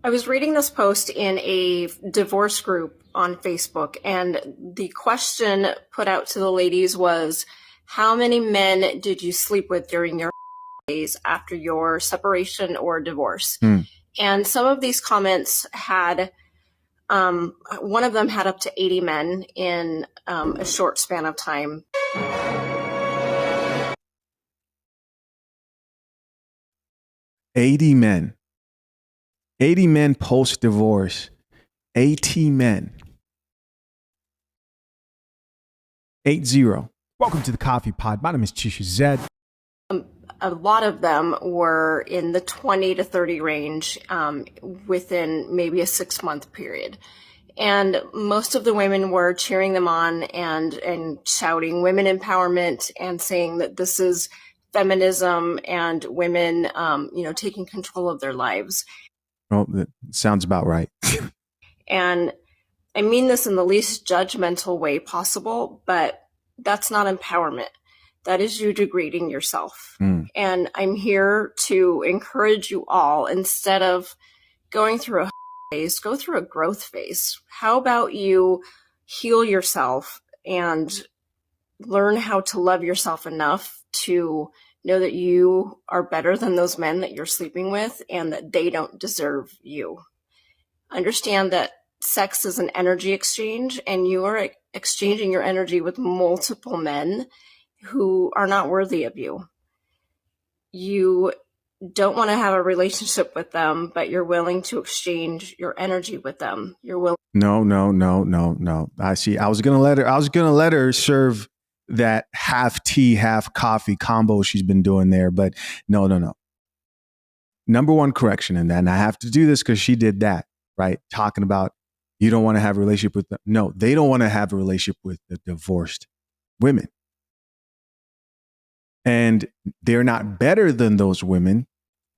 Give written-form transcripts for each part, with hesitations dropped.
I was reading this post in a divorce group on Facebook, and the question put out to the ladies was, how many men did you sleep with during your days after your separation or divorce? And some of these comments had, one of them had up to 80 men in a short span of time. $80 men. 80 men post-divorce. 80 men. 80. Welcome to the Coffee Pod. My name is Chisha Zed. A lot of them were in the 20 to 30 range within maybe a 6-month period. And most of the women were cheering them on and shouting women empowerment and saying that this is feminism and women, taking control of their lives. Well, that sounds about right. And I mean this in the least judgmental way possible, but that's not empowerment. That is you degrading yourself. And I'm here to encourage you all, instead of going through a phase, go through a growth phase. How about you heal yourself and learn how to love yourself enough to know that you are better than those men that you're sleeping with and that they don't deserve you. Understand that sex is an energy exchange, and you are exchanging your energy with multiple men who are not worthy of you. You don't want to have a relationship with them, but you're willing to exchange your energy with them. You're willing. No. I see. I was gonna let her serve that half tea, half coffee combo she's been doing there, but no. Number one correction in that, and I have to do this because she did that, right? Talking about you don't want to have a relationship with them. No, they don't want to have a relationship with the divorced women. And they're not better than those women.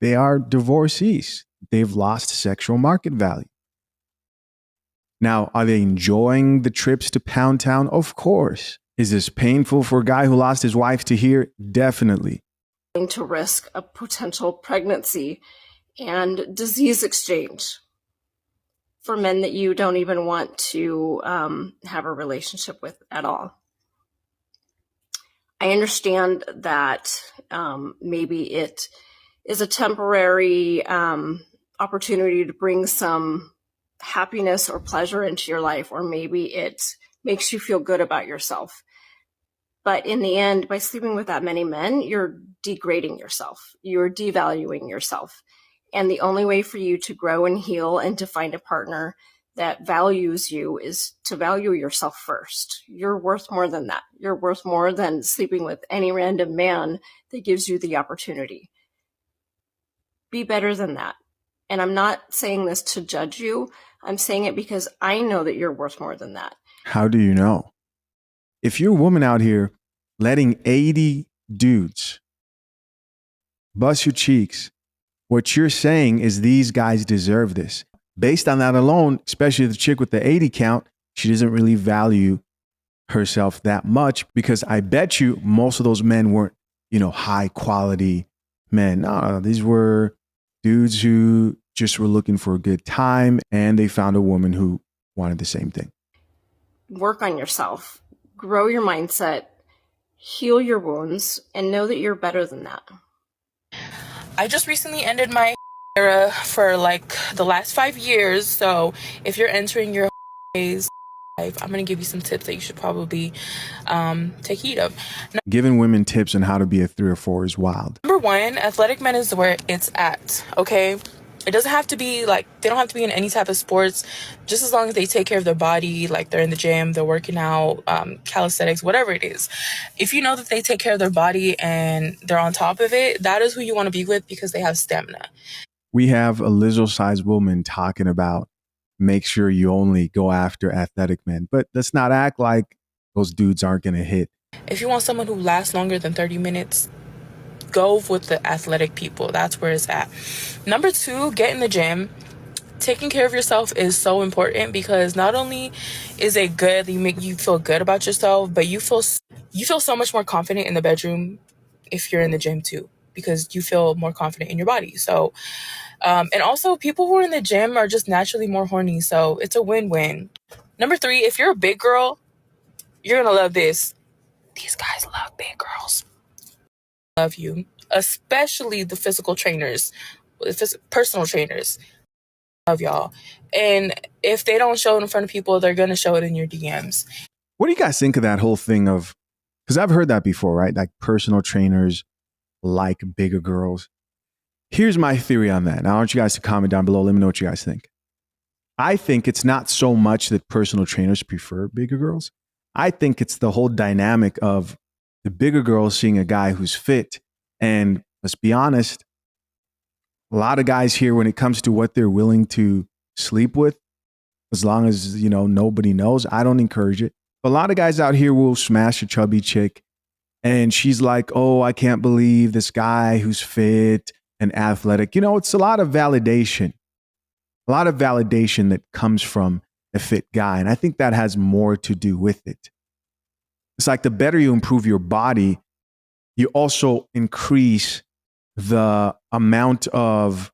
They are divorcees. They've lost sexual market value. Now, are they enjoying the trips to Pound Town? Of course. Is this painful for a guy who lost his wife to hear? Definitely. To risk a potential pregnancy and disease exchange for men that you don't even want to have a relationship with at all. I understand that maybe it is a temporary opportunity to bring some happiness or pleasure into your life, or maybe it makes you feel good about yourself. But in the end, by sleeping with that many men, you're degrading yourself. You're devaluing yourself. And the only way for you to grow and heal and to find a partner that values you is to value yourself first. You're worth more than that. You're worth more than sleeping with any random man that gives you the opportunity. Be better than that. And I'm not saying this to judge you. I'm saying it because I know that you're worth more than that. How do you know? If you're a woman out here letting 80 dudes bust your cheeks, what you're saying is these guys deserve this. Based on that alone, especially the chick with the 80 count, she doesn't really value herself that much, because I bet you most of those men weren't, high quality men. No, these were dudes who just were looking for a good time, and they found a woman who wanted the same thing. Work on yourself, grow your mindset, heal your wounds, and know that you're better than that. I just recently ended my era for the last 5 years. So if you're entering your phase, I'm going to give you some tips that you should probably take heed of. Giving women tips on how to be a 3 or 4 is wild. Number one, athletic men is where it's at. Okay. It doesn't have to be they don't have to be in any type of sports, just as long as they take care of their body, they're in the gym, they're working out, calisthenics, whatever it is. If you know that they take care of their body and they're on top of it, that is who you want to be with, because they have stamina. We have a Lizzo-sized woman talking about make sure you only go after athletic men, but let's not act like those dudes aren't going to hit. If you want someone who lasts longer than 30 minutes, go with the athletic people. That's where it's at. Number 2, get in the gym. Taking care of yourself is so important, because not only is it good, you make you feel good about yourself, but you feel so much more confident in the bedroom if you're in the gym too, because you feel more confident in your body. So And also, people who are in the gym are just naturally more horny, so it's a win-win. Number 3, if you're a big girl, you're gonna love this. These guys love big girls. Love you, especially the physical trainers, personal trainers. Love y'all. And if they don't show it in front of people, they're gonna show it in your DMs. What do you guys think of that whole thing of, because I've heard that before, right? Like personal trainers like bigger girls. Here's my theory on that. And I want you guys to comment down below. Let me know what you guys think. I think it's not so much that personal trainers prefer bigger girls. I think it's the whole dynamic of the bigger girl seeing a guy who's fit. And let's be honest, a lot of guys here, when it comes to what they're willing to sleep with, as long as, nobody knows, I don't encourage it. But a lot of guys out here will smash a chubby chick and she's like, oh, I can't believe this guy who's fit and athletic. It's a lot of validation. A lot of validation that comes from a fit guy. And I think that has more to do with it. It's like the better you improve your body, you also increase the amount of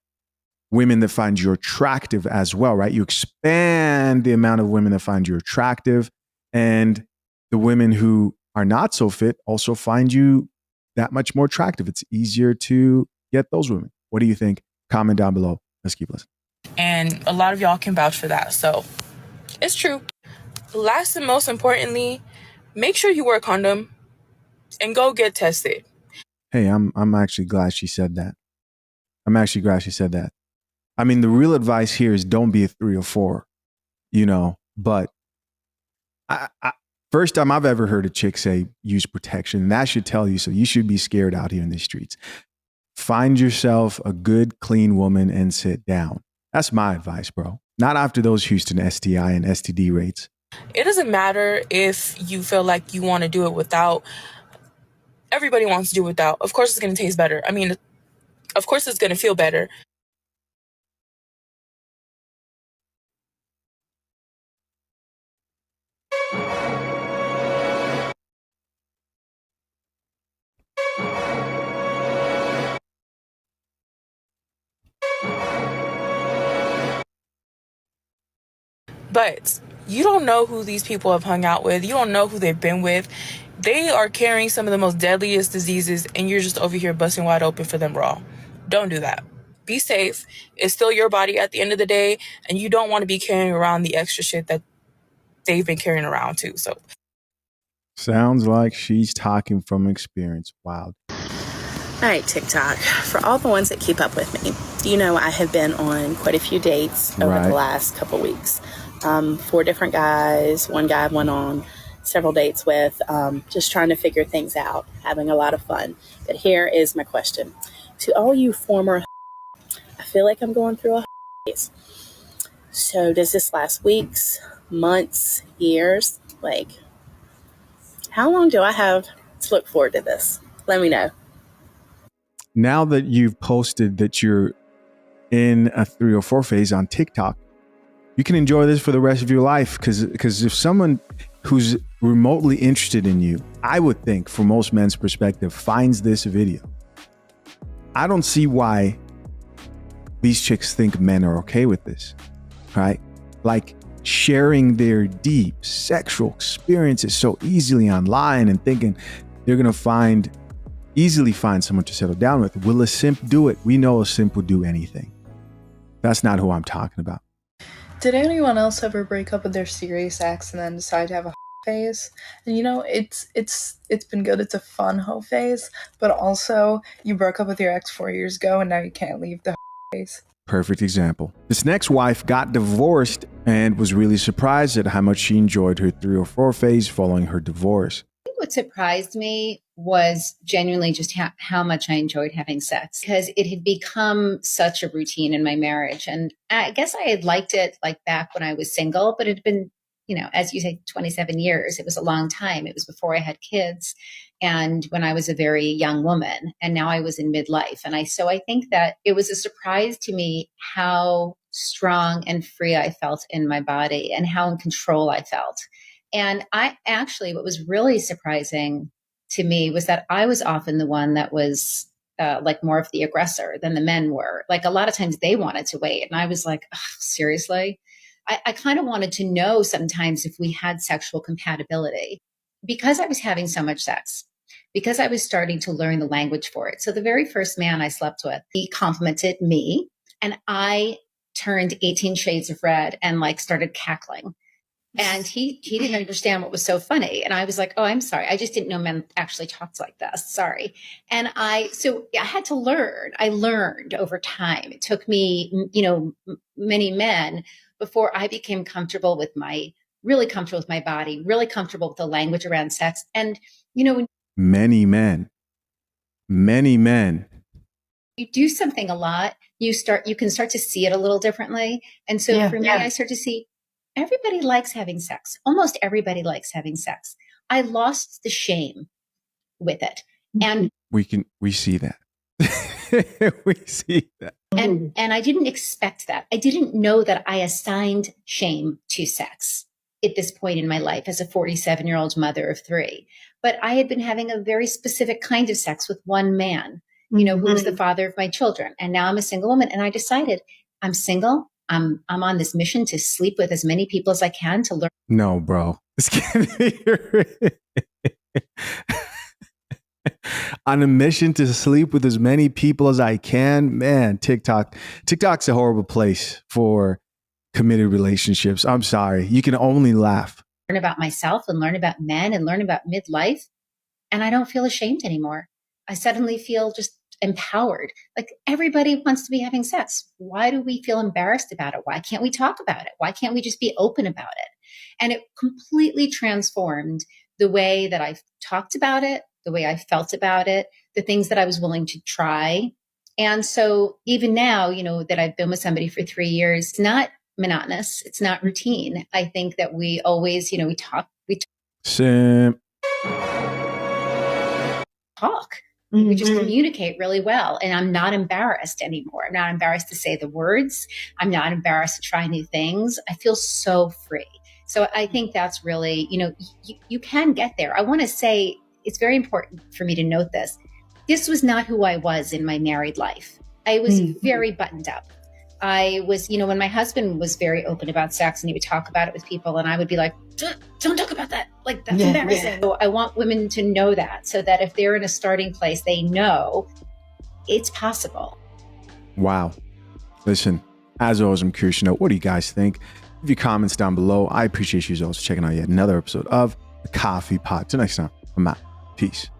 women that find you attractive as well, right? You expand the amount of women that find you attractive, and the women who are not so fit also find you that much more attractive. It's easier to get those women. What do you think? Comment down below. Let's keep listening. And a lot of y'all can vouch for that. So it's true. Last and most importantly, make sure you wear a condom and go get tested. Hey, I'm actually glad she said that. I mean, the real advice here is don't be a 3 or 4, but first time I've ever heard a chick say use protection. That should tell you, so you should be scared out here in the streets. Find yourself a good, clean woman and sit down. That's my advice, bro. Not after those Houston STI and STD rates. It doesn't matter if you feel like you want to do it without. Everybody wants to do it without. Of course, it's going to taste better. I mean, of course, it's going to feel better. But you don't know who these people have hung out with. You don't know who they've been with. They are carrying some of the most deadliest diseases, and you're just over here busting wide open for them raw. Don't do that. Be safe. It's still your body at the end of the day, and you don't want to be carrying around the extra shit that they've been carrying around too. So sounds like she's talking from experience. Wow. All right, TikTok. For all the ones that keep up with me, I have been on quite a few dates over the last couple weeks. 4 different guys, one guy I went on several dates with, just trying to figure things out, having a lot of fun. But here is my question. To all you former I feel like I'm going through a phase. So does this last weeks, months, years? Like, how long do I have to look forward to this? Let me know. Now that you've posted that you're in a 3 or 4 phase on TikTok, you can enjoy this for the rest of your life. Because if someone who's remotely interested in you, I would think from most men's perspective, finds this video, I don't see why these chicks think men are okay with this, right? Like sharing their deep sexual experiences so easily online and thinking they're going to easily find someone to settle down with. Will a simp do it? We know a simp will do anything. That's not who I'm talking about. Did anyone else ever break up with their serious ex and then decide to have a phase? And it's been good. It's a fun hoe phase, but also you broke up with your ex 4 years ago and now you can't leave the phase. Perfect example. This next wife got divorced and was really surprised at how much she enjoyed her 3 or 4 phase following her divorce. I think what surprised me was genuinely just how much I enjoyed having sex, because it had become such a routine in my marriage. And I guess I had liked it like back when I was single, but it had been, as you say, 27 years. It was a long time. It was before I had kids and when I was a very young woman, and now I was in midlife. And so I think that it was a surprise to me how strong and free I felt in my body and how in control I felt. And what was really surprising to me was that I was often the one that was like more of the aggressor than the men were. Like a lot of times they wanted to wait. And I was like, seriously? I kind of wanted to know sometimes if we had sexual compatibility because I was having so much sex, because I was starting to learn the language for it. So the very first man I slept with, he complimented me and I turned 18 shades of red and like started cackling. And he didn't understand what was so funny. And I was like, oh, I'm sorry. I just didn't know men actually talked like this. Sorry. And so I had to learn. I learned over time. It took me, many men before I became really comfortable with my body, really comfortable with the language around sex. And, many men, you do something a lot, you can start to see it a little differently. And so for me, I start to see everybody likes having sex. Almost everybody likes having sex. I lost the shame with it. And we see that. We see that. And I didn't expect that. I didn't know that I assigned shame to sex at this point in my life as a 47-year-old mother of 3. But I had been having a very specific kind of sex with one man, who was the father of my children. And now I'm a single woman. And I decided I'm single. I'm on this mission to sleep with as many people as I can to learn. No, bro. On a mission to sleep with as many people as I can. Man, TikTok's a horrible place for committed relationships. I'm sorry. You can only laugh. Learn about myself and learn about men and learn about midlife. And I don't feel ashamed anymore. I suddenly feel just empowered. Like everybody wants to be having sex. Why do we feel embarrassed about it? Why can't we talk about it? Why can't we just be open about it? And it completely transformed the way that I talked about it, the way I felt about it, the things that I was willing to try. And so even now, that I've been with somebody for 3 years, it's not monotonous. It's not routine. I think that we always, we talk. We just communicate really well. And I'm not embarrassed anymore. I'm not embarrassed to say the words. I'm not embarrassed to try new things. I feel so free. So I think that's really, you can get there. I want to say it's very important for me to note this. This was not who I was in my married life. I was very buttoned up. I was, when my husband was very open about sex and he would talk about it with people and I would be like, don't talk about that. Like that's embarrassing. So I want women to know that so that if they're in a starting place, they know it's possible. Wow. Listen, as always, I'm curious to know, what do you guys think? Leave your comments down below. I appreciate you as always checking out yet another episode of The Coffee Pot. Till next time, I'm out. Peace.